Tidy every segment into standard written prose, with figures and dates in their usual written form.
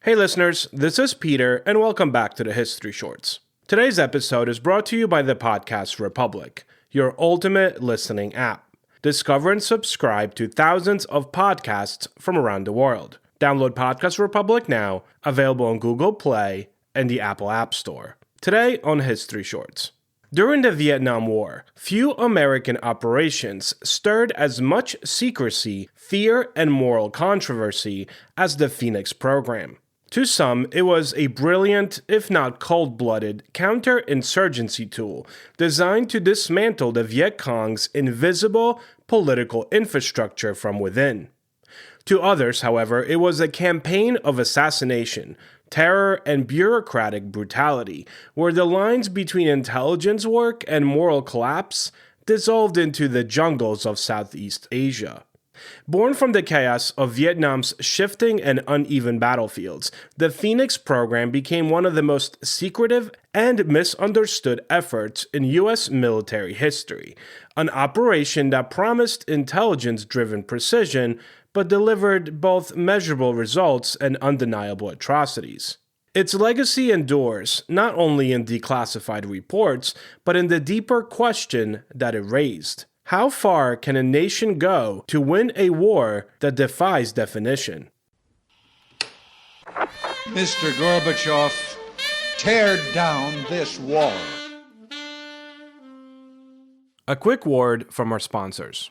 Hey listeners, this is Peter, and welcome back to the History Shorts. Today's episode is brought to you by the Podcast Republic, your ultimate listening app. Discover and subscribe to thousands of podcasts from around the world. Download Podcast Republic now, available on Google Play and the Apple App Store. Today on History Shorts. During the Vietnam War, few American operations stirred as much secrecy, fear, and moral controversy as the Phoenix program. To some, it was a brilliant, if not cold-blooded, counterinsurgency tool designed to dismantle the Viet Cong's invisible political infrastructure from within. To others, however, it was a campaign of assassination, terror, and bureaucratic brutality, where the lines between intelligence work and moral collapse dissolved into the jungles of Southeast Asia. Born from the chaos of Vietnam's shifting and uneven battlefields, the Phoenix program became one of the most secretive and misunderstood efforts in U.S. military history, an operation that promised intelligence-driven precision but delivered both measurable results and undeniable atrocities. Its legacy endures not only in declassified reports, but in the deeper question that it raised. How far can a nation go to win a war that defies definition? Mr. Gorbachev, tear down this wall. A quick word from our sponsors.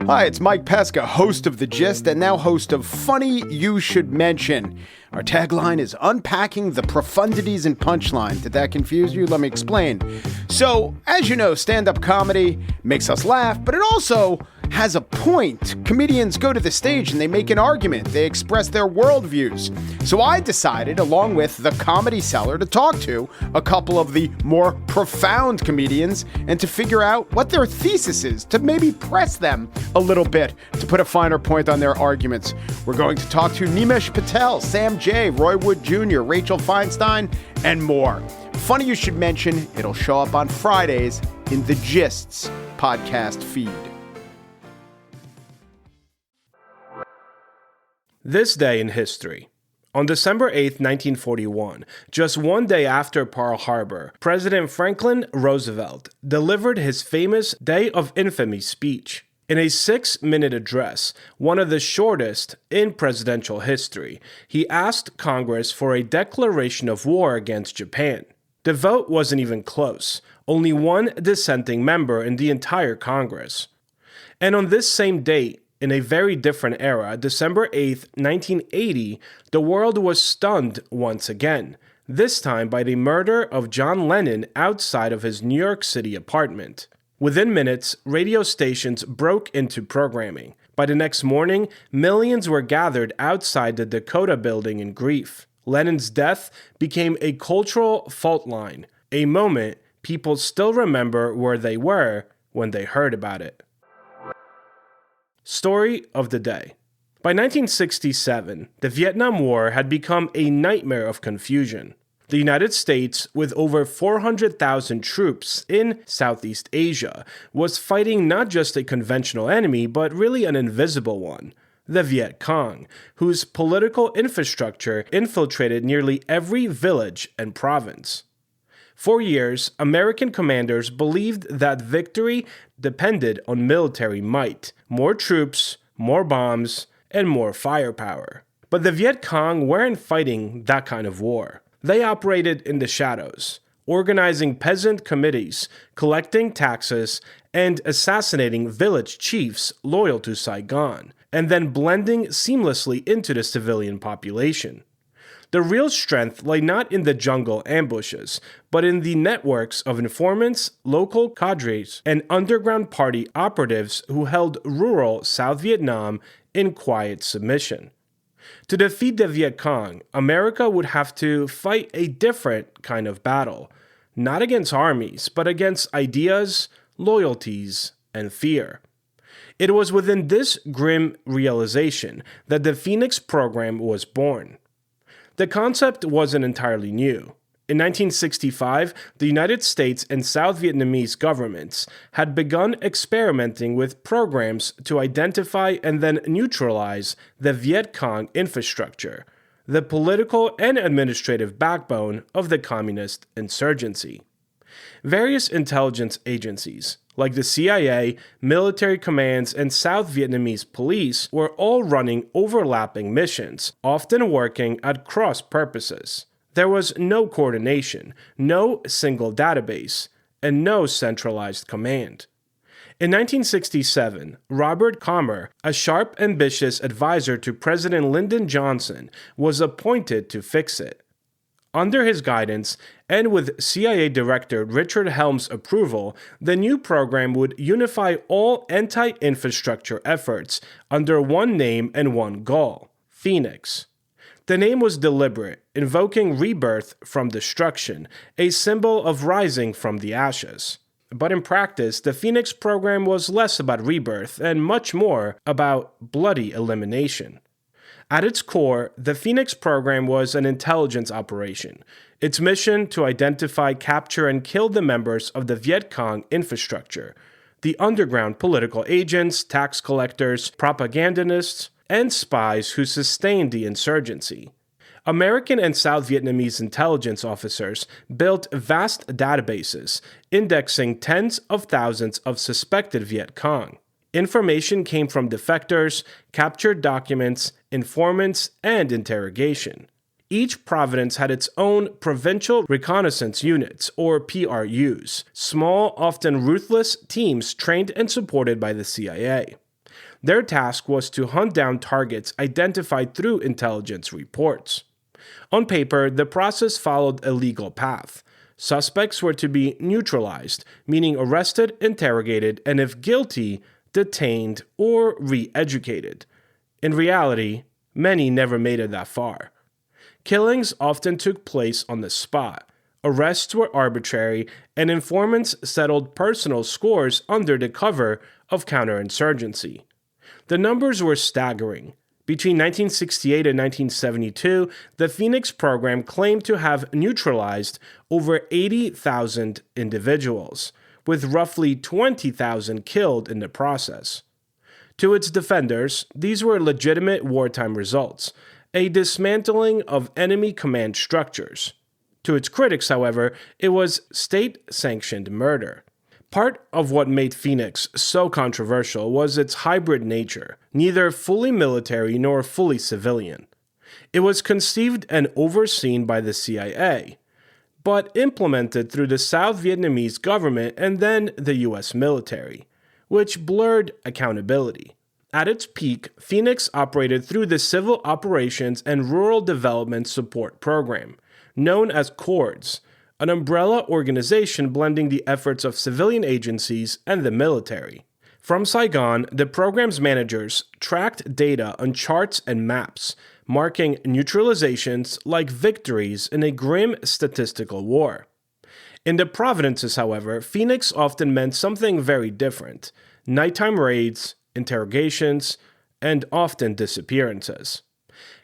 Hi, it's Mike Pesca, host of The Gist and now host of Funny You Should Mention. Our tagline is unpacking the profundities and punchline. Did that confuse you? Let me explain. So, as you know, stand-up comedy makes us laugh, but it also has a point. Comedians go to the stage and they make an argument. They express their worldviews. So I decided, along with the Comedy Cellar, to talk to a couple of the more profound comedians and to figure out what their thesis is, to maybe press them a little bit to put a finer point on their arguments. We're going to talk to Nimesh Patel, Sam Jay, Roy Wood Jr., Rachel Feinstein, and more. Funny You Should Mention, it'll show up on Fridays in the Gist's podcast feed. This day in history. On December 8, 1941, just one day after Pearl Harbor, President Franklin Roosevelt delivered his famous Day of Infamy speech. In a 6-minute address, one of the shortest in presidential history, he asked Congress for a declaration of war against Japan. The vote wasn't even close, only one dissenting member in the entire Congress. And on this same date, in a very different era, December 8, 1980, the world was stunned once again, this time by the murder of John Lennon outside of his New York City apartment. Within minutes, radio stations broke into programming. By the next morning, millions were gathered outside the Dakota Building in grief. Lennon's death became a cultural fault line, a moment people still remember where they were when they heard about it. Story of the day. By 1967, the Vietnam War had become a nightmare of confusion. The United States, with over 400,000 troops in Southeast Asia, was fighting not just a conventional enemy, but really an invisible one, the Viet Cong, whose political infrastructure infiltrated nearly every village and province. For years, American commanders believed that victory depended on military might, more troops, more bombs, and more firepower. But the Viet Cong weren't fighting that kind of war. They operated in the shadows, organizing peasant committees, collecting taxes, and assassinating village chiefs loyal to Saigon, and then blending seamlessly into the civilian population. The real strength lay not in the jungle ambushes, but in the networks of informants, local cadres, and underground party operatives who held rural South Vietnam in quiet submission. To defeat the Viet Cong, America would have to fight a different kind of battle, not against armies, but against ideas, loyalties, and fear. It was within this grim realization that the Phoenix program was born. The concept wasn't entirely new. In 1965, the United States and South Vietnamese governments had begun experimenting with programs to identify and then neutralize the Viet Cong infrastructure. the political and administrative backbone of the communist insurgency. Various intelligence agencies, like the CIA, military commands, and South Vietnamese police, were all running overlapping missions, often working at cross purposes. There was no coordination, no single database, and no centralized command. In 1967, Robert Calmer, a sharp, ambitious advisor to President Lyndon Johnson, was appointed to fix it. Under his guidance, and with CIA Director Richard Helm's approval, the new program would unify all anti-infrastructure efforts under one name and one goal: Phoenix. The name was deliberate, invoking rebirth from destruction, a symbol of rising from the ashes. But in practice, the Phoenix program was less about rebirth and much more about bloody elimination. At its core, the Phoenix program was an intelligence operation, its mission to identify, capture, and kill the members of the Viet Cong infrastructure, the underground political agents, tax collectors, propagandists, and spies who sustained the insurgency. American and South Vietnamese intelligence officers built vast databases, indexing tens of thousands of suspected Viet Cong. Information came from defectors, captured documents, informants, and interrogation. Each province had its own provincial reconnaissance units, or PRUs, small, often ruthless teams trained and supported by the CIA. Their task was to hunt down targets identified through intelligence reports. On paper, the process followed a legal path. Suspects were to be neutralized, meaning arrested, interrogated, and if guilty, detained, or re-educated. In reality, many never made it that far. Killings often took place on the spot. Arrests were arbitrary, and informants settled personal scores under the cover of counterinsurgency. The numbers were staggering. Between 1968 and 1972, the Phoenix program claimed to have neutralized over 80,000 individuals, with roughly 20,000 killed in the process. To its defenders, these were legitimate wartime results, a dismantling of enemy command structures. To its critics, however, it was state-sanctioned murder. Part of what made Phoenix so controversial was its hybrid nature, neither fully military nor fully civilian. It was conceived and overseen by the CIA, but implemented through the South Vietnamese government and then the U.S. military, which blurred accountability. At its peak, Phoenix operated through the Civil Operations and Rural Development Support Program, known as CORDS, an umbrella organization blending the efforts of civilian agencies and the military. From Saigon, the program's managers tracked data on charts and maps, marking neutralizations like victories in a grim statistical war. In the provinces, however, Phoenix often meant something very different: nighttime raids, interrogations, and often disappearances.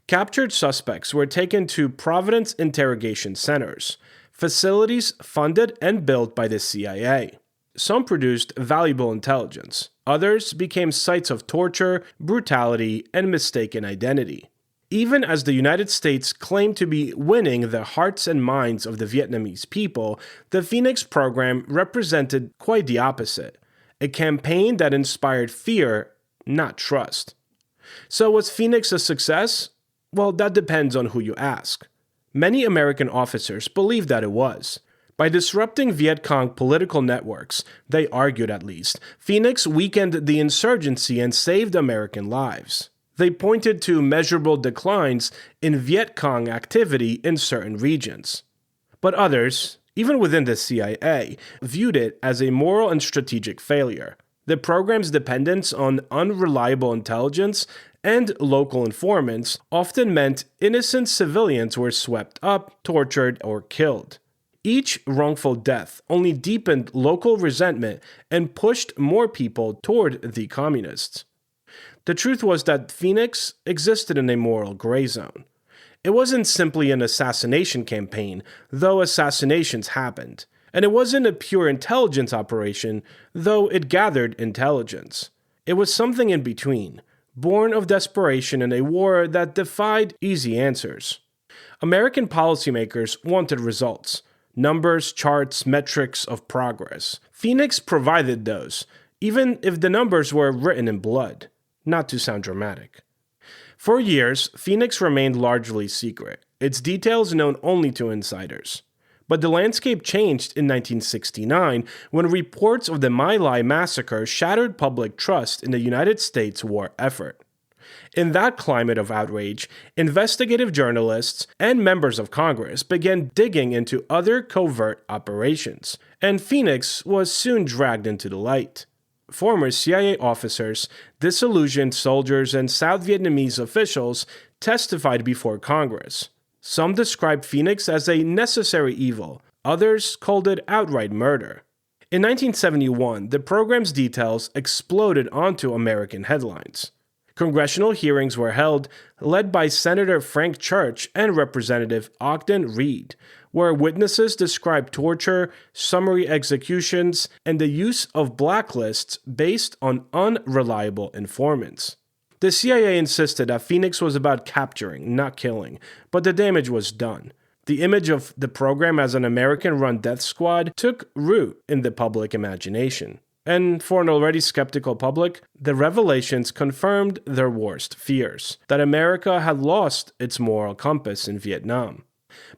Captured suspects were taken to province interrogation centers, facilities funded and built by the CIA. Some produced valuable intelligence. Others became sites of torture, brutality, and mistaken identity. Even as the United States claimed to be winning the hearts and minds of the Vietnamese people, the Phoenix program represented quite the opposite: a campaign that inspired fear, not trust. So was Phoenix a success? Well, that depends on who you ask. Many American officers believed that it was. By disrupting Viet Cong political networks, they argued at least, Phoenix weakened the insurgency and saved American lives. They pointed to measurable declines in Viet Cong activity in certain regions. But others, even within the CIA, viewed it as a moral and strategic failure. The program's dependence on unreliable intelligence and local informants often meant innocent civilians were swept up, tortured, or killed. Each wrongful death only deepened local resentment and pushed more people toward the communists. The truth was that Phoenix existed in a moral gray zone. It wasn't simply an assassination campaign, though assassinations happened. And it wasn't a pure intelligence operation, though it gathered intelligence. It was something in between: born of desperation in a war that defied easy answers. American policymakers wanted results, numbers, charts, metrics of progress. Phoenix provided those, even if the numbers were written in blood, not to sound dramatic. For years, Phoenix remained largely secret, its details known only to insiders. But the landscape changed in 1969 when reports of the My Lai massacre shattered public trust in the United States war effort. In that climate of outrage, investigative journalists and members of Congress began digging into other covert operations, and Phoenix was soon dragged into the light. Former CIA officers, disillusioned soldiers, and South Vietnamese officials testified before Congress. Some described Phoenix as a necessary evil, others called it outright murder. In 1971, the program's details exploded onto American headlines. Congressional hearings were held, led by Senator Frank Church and Representative Ogden Reed, where witnesses described torture, summary executions, and the use of blacklists based on unreliable informants. The CIA insisted that Phoenix was about capturing, not killing, but the damage was done. The image of the program as an American-run death squad took root in the public imagination. And for an already skeptical public, the revelations confirmed their worst fears, that America had lost its moral compass in Vietnam.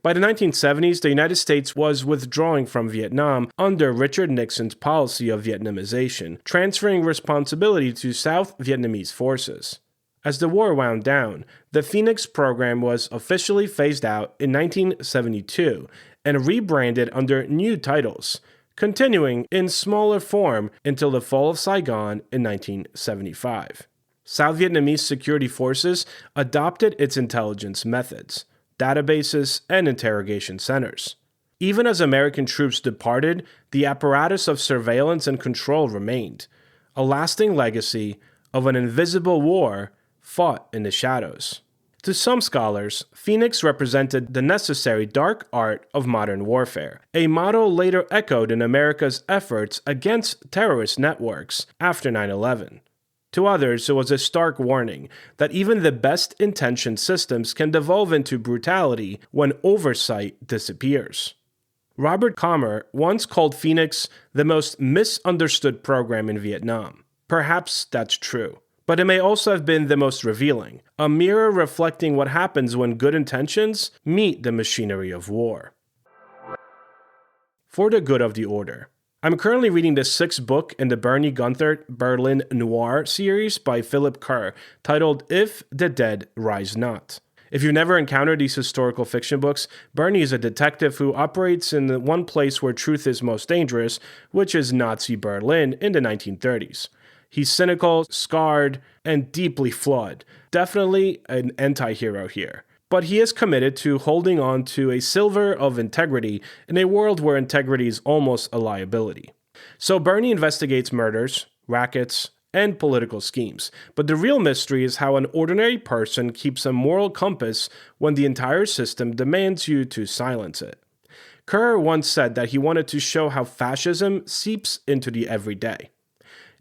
By the 1970s, the United States was withdrawing from Vietnam under Richard Nixon's policy of Vietnamization, transferring responsibility to South Vietnamese forces. As the war wound down, the Phoenix program was officially phased out in 1972 and rebranded under new titles, continuing in smaller form until the fall of Saigon in 1975. South Vietnamese security forces adopted its intelligence methods, databases, and interrogation centers. Even as American troops departed, the apparatus of surveillance and control remained, a lasting legacy of an invisible war fought in the shadows. To some scholars, Phoenix represented the necessary dark art of modern warfare, a motto later echoed in America's efforts against terrorist networks after 9/11. To others, it was a stark warning that even the best-intentioned systems can devolve into brutality when oversight disappears. Robert Calmer once called Phoenix the most misunderstood program in Vietnam. Perhaps that's true. But it may also have been the most revealing, a mirror reflecting what happens when good intentions meet the machinery of war. For the Good of the Order. I'm currently reading the sixth book in the Bernie Gunther Berlin Noir series by Philip Kerr, titled If the Dead Rise Not. If you've never encountered these historical fiction books, Bernie is a detective who operates in the one place where truth is most dangerous, which is Nazi Berlin in the 1930s. He's cynical, scarred, and deeply flawed. Definitely an anti-hero here. But he is committed to holding on to a silver of integrity in a world where integrity is almost a liability. So Bernie investigates murders, rackets, and political schemes. But the real mystery is how an ordinary person keeps a moral compass when the entire system demands you to silence it. Kerr once said that he wanted to show how fascism seeps into the everyday.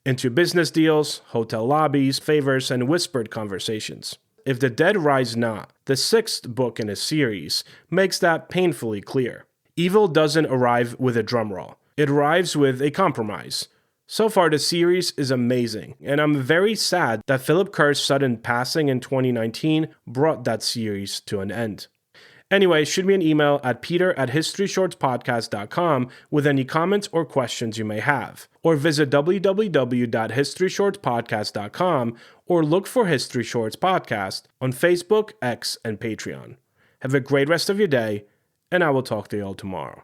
Into business deals, hotel lobbies, favors, and whispered conversations. If the Dead Rise Not, the sixth book in a series, makes that painfully clear. Evil doesn't arrive with a drumroll. It arrives with a compromise. So far, the series is amazing, and I'm very sad that Philip Kerr's sudden passing in 2019 brought that series to an end. Anyway, shoot me an email at peter@historyshortspodcast.com with any comments or questions you may have. Or visit www.historyshortspodcast.com or look for History Shorts Podcast on Facebook, X, and Patreon. Have a great rest of your day, and I will talk to you all tomorrow.